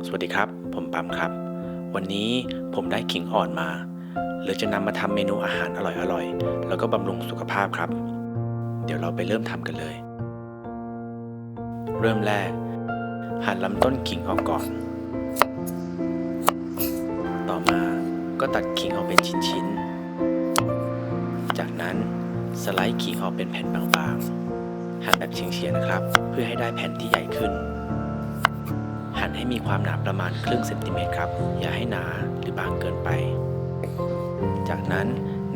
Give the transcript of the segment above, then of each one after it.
สวัสดีครับผมปั๊มครับวันนี้ผมได้ขิงอ่อนมาเลยจะนำมาทำเมนูอาหารอร่อยๆแล้วก็บำรุงสุขภาพครับเดี๋ยวเราไปเริ่มทำกันเลยเริ่มแรกหั่นลำต้นขิงออกก่อนต่อมาก็ตัดขิงออกเป็นชิ้นๆจากนั้นสไลด์ขิงออกเป็นแผ่นบางๆหั่นแบบเฉียงๆนะครับเพื่อให้ได้แผ่นที่ใหญ่ขึ้นหั่นให้มีความหนาประมาณครึ่งเซนติเมตรครับอย่าให้หนาหรือบางเกินไปจากนั้น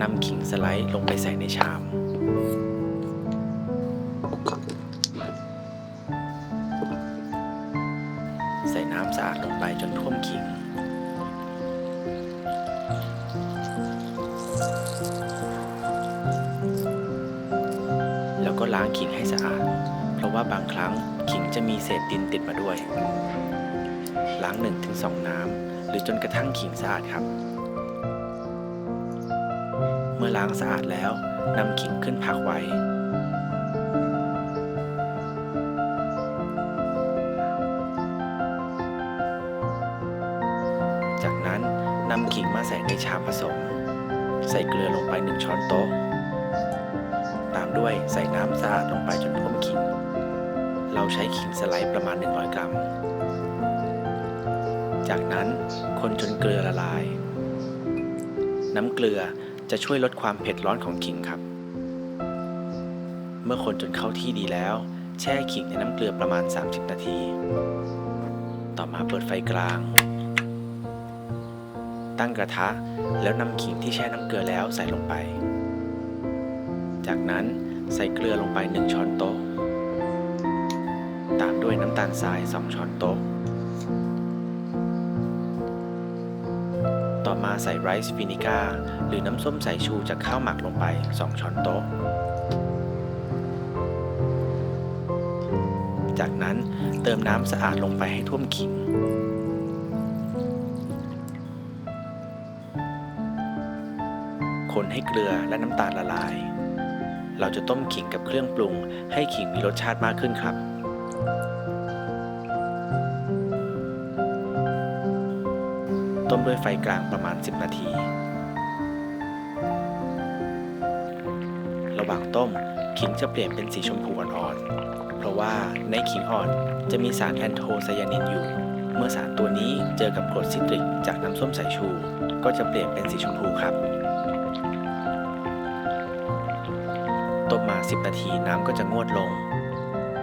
นำขิงสไลด์ลงไปใส่ในชามใส่น้ำสะอาดลงไปจนท่วมขิงแล้วก็ล้างขิงให้สะอาดเพราะว่าบางครั้งขิงจะมีเศษดินติดมาด้วยล้าง 1-2 น้ำหรือจนกระทั่งขิงสะอาดครับเมื่อล้างสะอาดแล้วนำขิงขึ้นพักไว้จากนั้นนำขิงมาใส่ในชามผสมใส่เกลือลงไป1 ช้อนโต๊ะตามด้วยใส่น้ำสะอาดลงไปจนท่วมขิงเราใช้ขิงสไลด์ประมาณ100 กรัมจากนั้นคนจนเกลือละลายน้ำเกลือจะช่วยลดความเผ็ดร้อนของขิงครับเมื่อคนจนเข้าที่ดีแล้วแช่ขิงในน้ำเกลือประมาณ30 นาทีต่อมาเปิดไฟกลางตั้งกระทะแล้วนำขิงที่แช่น้ำเกลือแล้วใส่ลงไปจากนั้นใส่เกลือลงไป1 ช้อนโต๊ะตามด้วยน้ำตาลทราย2 ช้อนโต๊ะต่อมาใส่ไรซ์วินิก้าหรือน้ำส้มสายชูจากข้าวหมักลงไป2 ช้อนโต๊ะจากนั้นเติมน้ำสะอาดลงไปให้ท่วมขิงคนให้เกลือและน้ำตาลละลายเราจะต้มขิงกับเครื่องปรุงให้ขิงมีรสชาติมากขึ้นครับต้มด้วยไฟกลางประมาณ10 นาทีระหว่างต้มขิงจะเปลี่ยนเป็นสีชมพูอ่อนๆเพราะว่าในขิงอ่อนจะมีสารแอนโทไซยานินอยู่เมื่อสารตัวนี้เจอกับกรดซิตริกจากน้ำส้มสายชูก็จะเปลี่ยนเป็นสีชมพูครับต้มมา10 นาทีน้ำก็จะงวดลง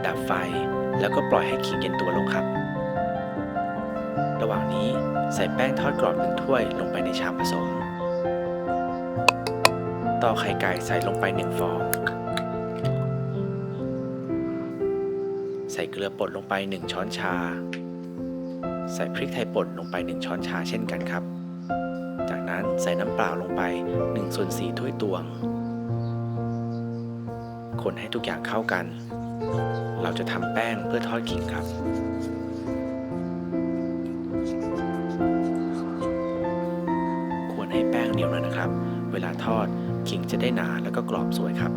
ดับไฟแล้วก็ปล่อยให้ขิงเย็นตัวลงครับระหว่างนี้ใส่แป้งทอดกรอบ1 ถ้วยลงไปในชามผสมต่อไข่ไก่ใส่ลงไป1 ฟองใส่เกลือป่นลงไป1 ช้อนชาใส่พริกไทยป่นลงไป1 ช้อนชาเช่นกันครับจากนั้นใส่น้ำเปล่าลงไป1/4 ถ้วยตวงคนให้ทุกอย่างเข้ากันเราจะทำแป้งเพื่อทอดขิงครับควรให้แป้งเหนียวหน่อยนะครับเวลาทอดขิงจะได้หนาแล้วก็กรอบสวยครับ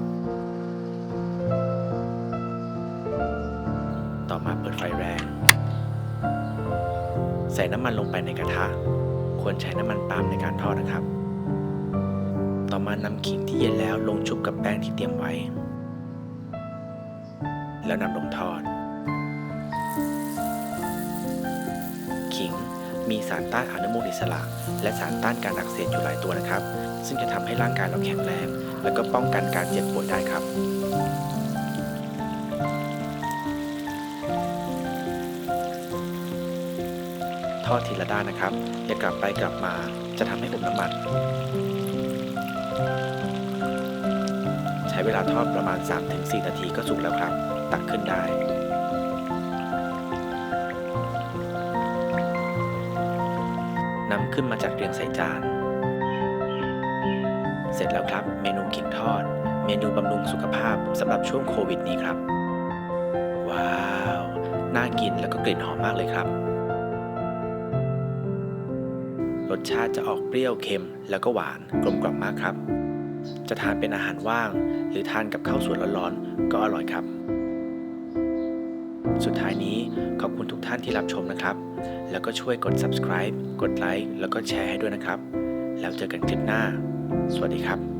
ต่อมาเปิดไฟแรงใส่น้ำมันลงไปในกระทะควรใช้น้ำมันปาล์มในการทอดนะครับต่อมานำขิงที่เย็นแล้วลงชุบกับแป้งที่เตรียมไว้แล้วนำลงทอดขิงมีสารต้านอนุมูลอิสระและสารต้านการอักเสบอยู่หลายตัวนะครับซึ่งจะทำให้ร่างกายเราแข็งแรงและก็ป้องกันการเจ็บป่วยได้ครับทอดทีละด้านนะครับอย่ากลับไปกลับมาจะทำให้อมน้ำมันใช้เวลาทอดประมาณ 3-4 นาทีก็สุกแล้วครับตักขึ้นได้นำขึ้นมาจัดเรียงใส่จานเสร็จแล้วครับเมนูขิงทอดเมนูบำรุงสุขภาพสำหรับช่วงโควิดนี้ครับว้าวน่ากินแล้วก็กลิ่นหอมมากเลยครับรสชาติจะออกเปรี้ยวเค็มแล้วก็หวานกลมกล่อมมากครับจะทานเป็นอาหารว่างหรือทานกับข้าวสวยร้อนๆก็อร่อยครับ สุดท้ายนี้ขอบคุณทุกท่านที่รับชมนะครับ แล้วก็ช่วยกด subscribe กดไลค์แล้วก็แชร์ให้ด้วยนะครับ แล้วเจอกันคลิปหน้า สวัสดีครับ